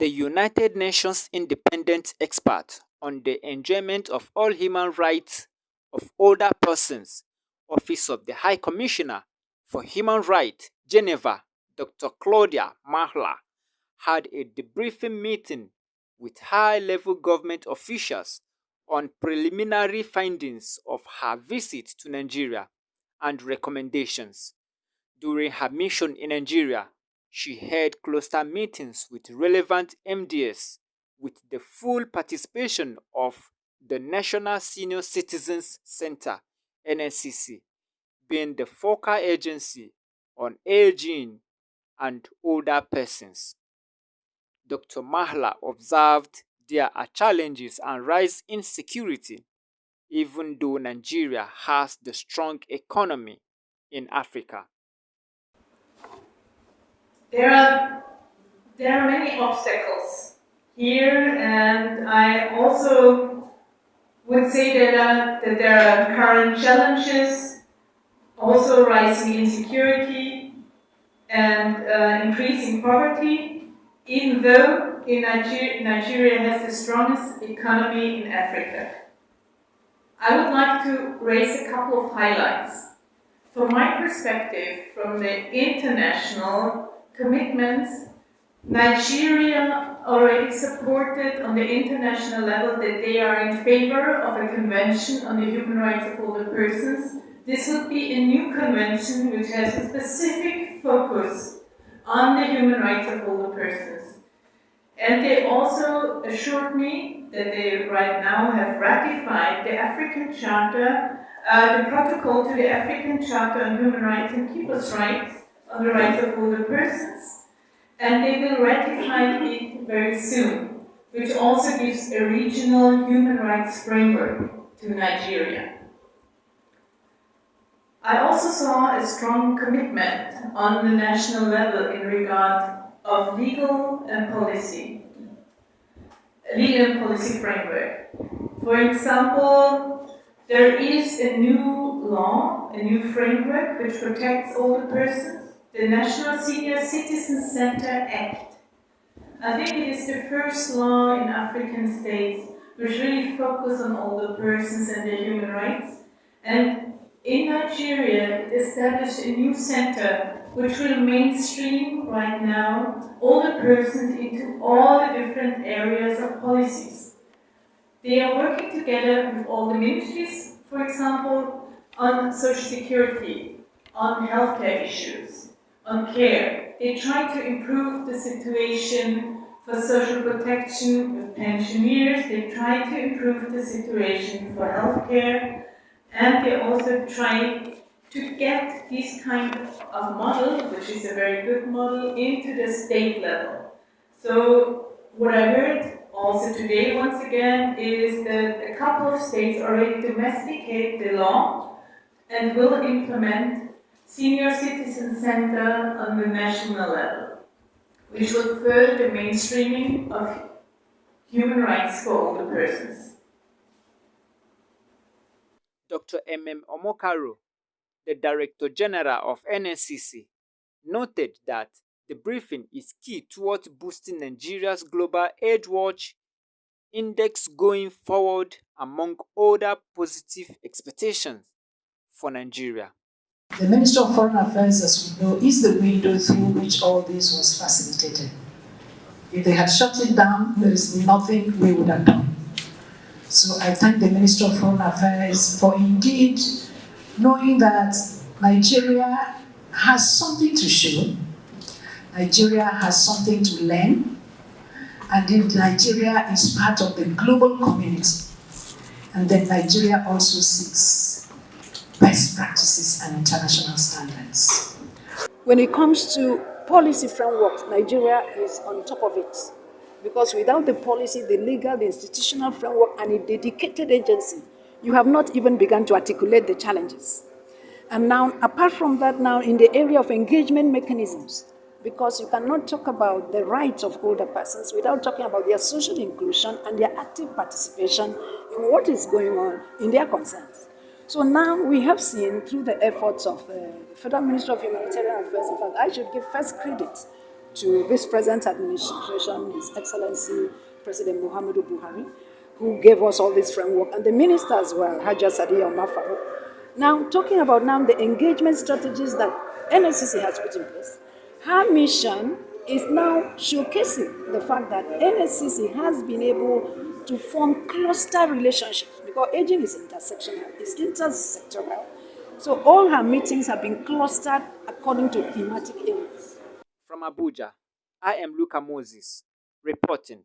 a United Nations independent expert on the enjoyment of all human rights of older persons, Office of the High Commissioner for Human Rights, Geneva, Dr. Claudia Mahler, had a debriefing meeting with high-level government officials on preliminary findings of her visit to Nigeria and recommendations. During her mission in Nigeria, she held cluster meetings with relevant MDS with the full participation of the National Senior Citizens Center (NSCC), being the focal agency on aging and older persons. Dr. Mahler observed there are challenges and rise in security, even though Nigeria has the strong economy in Africa. There are many obstacles here, and I also would say that there are current challenges, also rising insecurity and increasing poverty, even though Nigeria has the strongest economy in Africa. I would like to raise a couple of highlights. From my perspective, from the international commitments, Nigeria already supported on the international level that they are in favor of a convention on the human rights of older persons. This would be a new convention which has a specific focus on the human rights of older persons. And they also assured me that they right now have ratified the African Charter, the protocol to the African Charter on Human Rights and People's Rights on the rights of older persons. And they will ratify it very soon, which also gives a regional human rights framework to Nigeria. I also saw a strong commitment on the national level in regard of legal and policy framework. For example, there is a new law, a new framework which protects older persons, the National Senior Citizen Center Act. I think it is the first law in African states which really focus on older persons and their human rights. And in Nigeria, it established a new center which will mainstream right now older persons into all the different areas of policies. They are working together with all the ministries, for example, on social security, on healthcare issues, on care. They try to improve the situation for social protection with pensioners. They try to improve the situation for healthcare. And they also try to get this kind of model, which is a very good model, into the state level. So what I heard also today, once again, is that a couple of states already domesticate the law and will implement Senior Citizen Center on the national level, which will further the mainstreaming of human rights for older persons. Dr. Omokaro, the Director General of NSCC, noted that the briefing is key towards boosting Nigeria's Global Age Watch Index going forward among other positive expectations for Nigeria. The Ministry of Foreign Affairs, as we know, is the window through which all this was facilitated. If they had shut it down, there is nothing we would have done. So I thank the Minister of Foreign Affairs for indeed knowing that Nigeria has something to show, Nigeria has something to learn, and then Nigeria is part of the global community. And then Nigeria also seeks best practices and international standards. When it comes to policy framework, Nigeria is on top of it. Because without the policy, the legal, the institutional framework, and a dedicated agency, you have not even begun to articulate the challenges. And now, apart from that, now in the area of engagement mechanisms, because you cannot talk about the rights of older persons without talking about their social inclusion and their active participation in what is going on in their concerns. So now we have seen through the efforts of the Federal Ministry of Humanitarian Affairs, in fact, I should give first credit to this present administration, His Excellency President Muhammadu Buhari, who gave us all this framework, and the minister as well, Hajja Sadiya Omar Farouk. Now, talking about now the engagement strategies that NSCC has put in place, her mission is now showcasing the fact that NSCC has been able to form cluster relationships, because aging is intersectional, it's intersectoral. So all her meetings have been clustered according to thematic areas. From Abuja, I am Luca Moses, reporting.